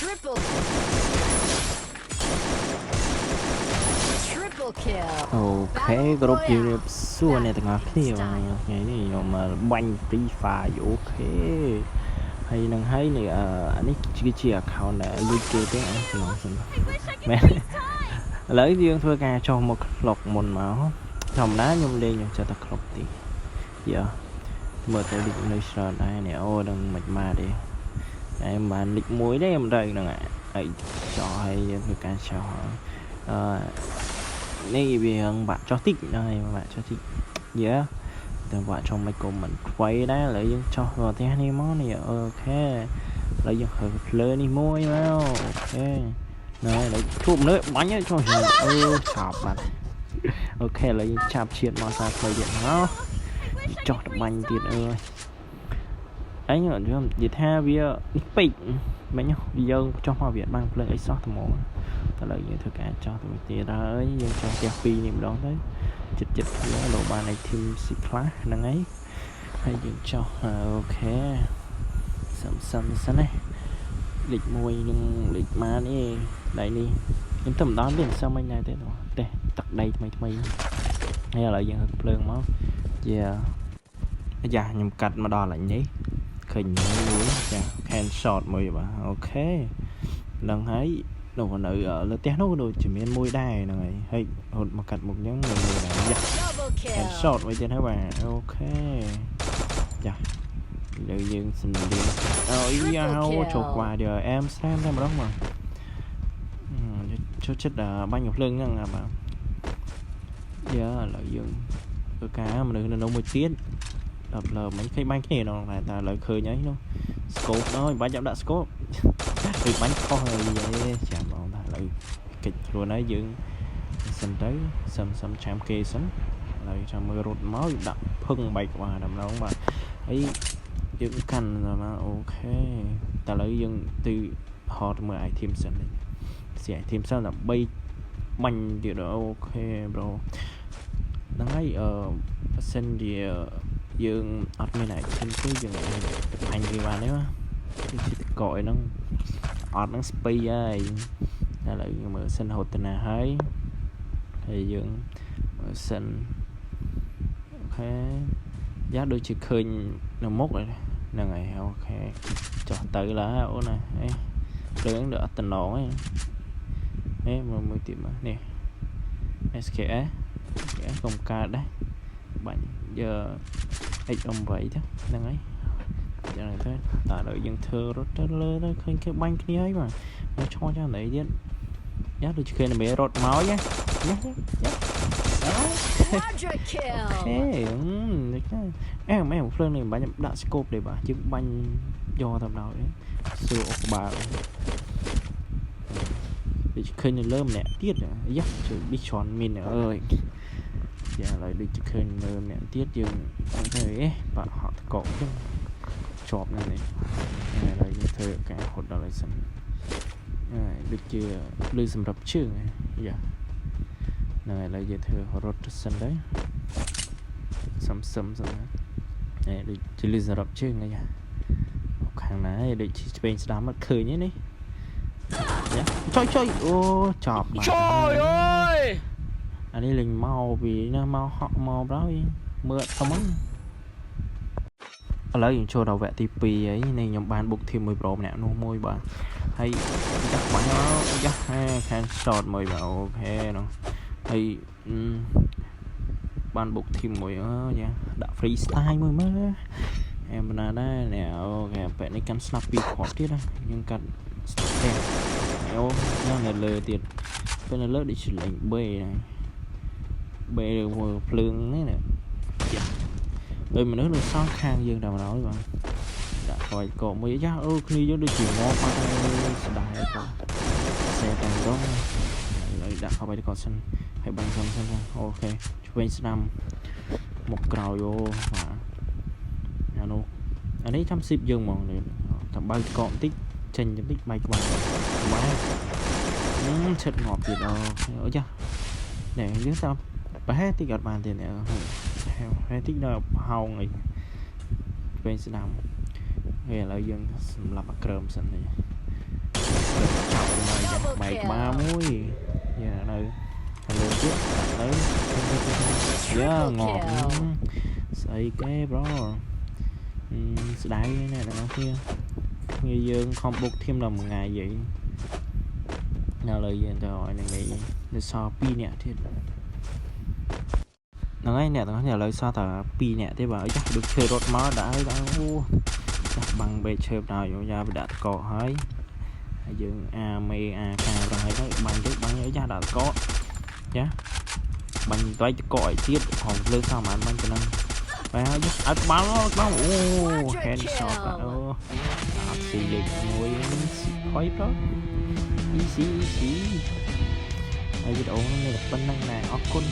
Triple kill. អូខេគ្រប់ជំរាបសួរអ្នកទាំងអស់គ្នាថ្ងៃនេះខ្ញុំមកបាញ់ Free Fire អូខេហើយនឹងហើយនេះនេះគឺជា account ដែលលួចគេទេខ្ញុំសិនមែនឥឡូវយើងធ្វើការចុះមក clock មុនមកធម្មតាខ្ញុំលេងខ្ញុំចិត្តតែ clock ទីយ៉ាមើលទៅលីកនៅច្រើនដែរនេះអូនឹងមិនមកទេតែបានលីក1ទេមិនដឹងហ្នឹងហើយចោះហើយយើងធ្វើការចោះនេះវាបាក់ចោះតិចហើយបាក់ចោះតិចយ៉ាតែបាក់ចុះមិនក៏មិនខ្វៃដែរឥឡូវយើងចោះvàoផ្ទះនេះមកនេះអូខេឥឡូវយើងហើភ្លើនេះមួយមកអូខេណែឥឡូវជួបមនុស្សបាញ់ចោះឆាប់បាត់អូខេឥឡូវយើងចាប់ជាតិមកសាផ្លូវទៀតមកចោះទៅបាញ់ទៀតអញខ្ញុំនិយាយថាវាពេកមិញយើងចោះមកវាបានភ្លើងអីសោះត្មងឥឡូវយើងធ្វើការចោះទៅទៀតហើយយើងចោះផ្ទះ2នេះម្ដងទៅចិត្តគ្នាលោកបានឲ្យ team ស៊ីខ្លះហ្នឹងហើយយើងចោះអូខេសិនណាលេខ1នឹងលេខម៉ានេះដៃនេះខ្ញុំទៅម្ដងវាមិនសមមិនដែរទេទឹកដីថ្មីហើយឥឡូវយើងហឹកភ្លើងមកយ៉ាខ្ញុំកាត់មកដល់ឡើងនេះឃើញមួយចា can shot មួយបាទអូខេនឹងហើយនៅលើផ្ទះនោះដូចជាមានមួយដែរហ្នឹងហើយរត់មកកាត់មុខអញ្ចឹងមួយដែរយ៉ា can shot មួយទៀតហើយបាទអូខេចាលើយើងសំលៀងអូយ៉ាចូលក្បាលយកអែមស្រាមតែម្ដងមកចូលចិត្តបាញ់កំភ្លើងហ្នឹងបាទយ៉ាឥឡូវយើងធ្វើការមនុស្សនៅមួយទៀតដល់លើមិញឃើញបាញ់គ្នាហ្នឹងតែឥឡូវឃើញហើយនោះ scope ហ្នឹងបាញ់ចាប់ដាក់ scope គឺបាញ់ខុសហើយចាំបងថាឥឡូវកិច្ចខ្លួនហើយយើងសិនទៅសឹមចាំគេសិនឥឡូវចាំមើលរត់មកដាក់ភឹងបែកក្បាលតែម្ដងបាទហើយយើងកាន់មកអូខេតែឥឡូវយើងទៅហត់មើល item សិនស្អី item សិនដើម្បីបាញ់ទៀតអូខេ bro ហ្នឹងហើយបើសិនជាយើងអត់មាន item ទេយើងអញវាបានទេបាទជាតកអីហ្នឹងអត់ហ្នឹងស្ពីហើយឥឡូវយើងមើលសិនហូតទៅណាហើយយើងមើលសិនអូខេយ៉ាដូចជាឃើញនៅមុខហ្នឹងហើយអូខេចុះទៅឡើយអូនណាភ្លើងដល់អត់តំណងទេមើលទៀតមកនេះ SKS កុំកើតដែរបាញ់យក X8 ទៅហ្នឹងហើយចឹងទៅតែដល់យើងធ្វើរត់ទៅលើទៅឃើញគេបាញ់គ្នាហើយបាទមកឈរចាំណីទៀតយ៉ាដូចគេនៅមេរត់មកយ៉ាអូខេមែនភ្លើងនេះបាញ់ដាក់ scope ទេបាទយើងបាញ់យកតាមដល់សួរអុកបាល់ដូចឃើញនៅលើម្នាក់ទៀតយ៉ាជួយ big shot មានអើយយ៉ាឡើយដូចឃើញលើម្នាក់ទៀតយើងទៅបាក់ហត់កកចឹងជាប់ហ្នឹងឥឡូវយើងធ្វើការហត់ដល់ហើយសិនដូចជាលឺសម្រាប់ជើងយ៉ាហ្នឹងឥឡូវយើងធ្វើរត់សិនទៅសឹមសិនដូចជាលឺសម្រាប់ជើងយ៉ាខាងណាដូចឆ្វេងស្ដាំអត់ឃើញទេនេះយ៉ាចុយអូចប់បាទចុយអើយអានេះលេងមកពីណាមកហក់មកដល់មើលអត់សមឥឡូវយើងចូលដល់វគ្គទី2ហើយនេះខ្ញុំបានបុកធីមមួយប្រូម្នាក់នោះមួយបាទហើយចាក់បាញ់មកចាក់ខាង shot មួយបាទអូខេនោះហើយបានបុកធីមមួយយ៉ាដាក់ free style មួយមើលអែមណាស់ដែរនេះអូខេបែបនេះកាន់ស្នាប់ពីគ្រាប់ទៀតណាយើងកាត់ស្នាប់ទេអូយ៉ាងនៅលើទៀតពេលនៅលើដូចជាលេងបេមើលភ្លើងនេះណាដោយមនុស្សនៅសងខាងយើងតែម្ដងបាទដាក់ខ្វាយកកមួយយ៉ាអូគ្នាយើងដូចជាងបាត់ហើយស្ដាយគាត់សេតែម្ដងហើយដាក់ខ្វាយកកសិនហើយបាញ់សិនអូខេឆ្វេងស្ដាំមកក្រោយអូបាទអានេះចាំស៊ីបយើងហ្មងតែបើកកកបន្តិចចេញបន្តិចបែកក្បាលបាទឈិតងាប់ទៀតអូយ៉ានេះយើងតាមប្រហែលតិចអត់បានទៀតហេតិចដល់ហោងអីវិញស្ដាំហើយឥឡូវយើងសម្រាប់អាក្រើមសិននេះ Double bài kill. ba mũi dạ đây hello trước đấy Triple yeah ngọt kill. xây cái bro đáy này là nó kia như dương không buộc thêm là một ngày vậy nào lời gì rồi này nghĩ để so pi nè thì nó ấy nè nó nhà lời so tờ pi nè thế bảo chắc được chơi rốt máu đã chắc bằng bề chơi nào vô ra đã có hơi dương a mê a ca rồi đấy bằng trước bằng nhớ ra đã có nhá bằng toái cõi tiết hồng lên sao mà anh bằng cho nên và just báo headshot đó xì lịch ngồi khói đó easy easy ai biết ổn này là bên năng này ốc con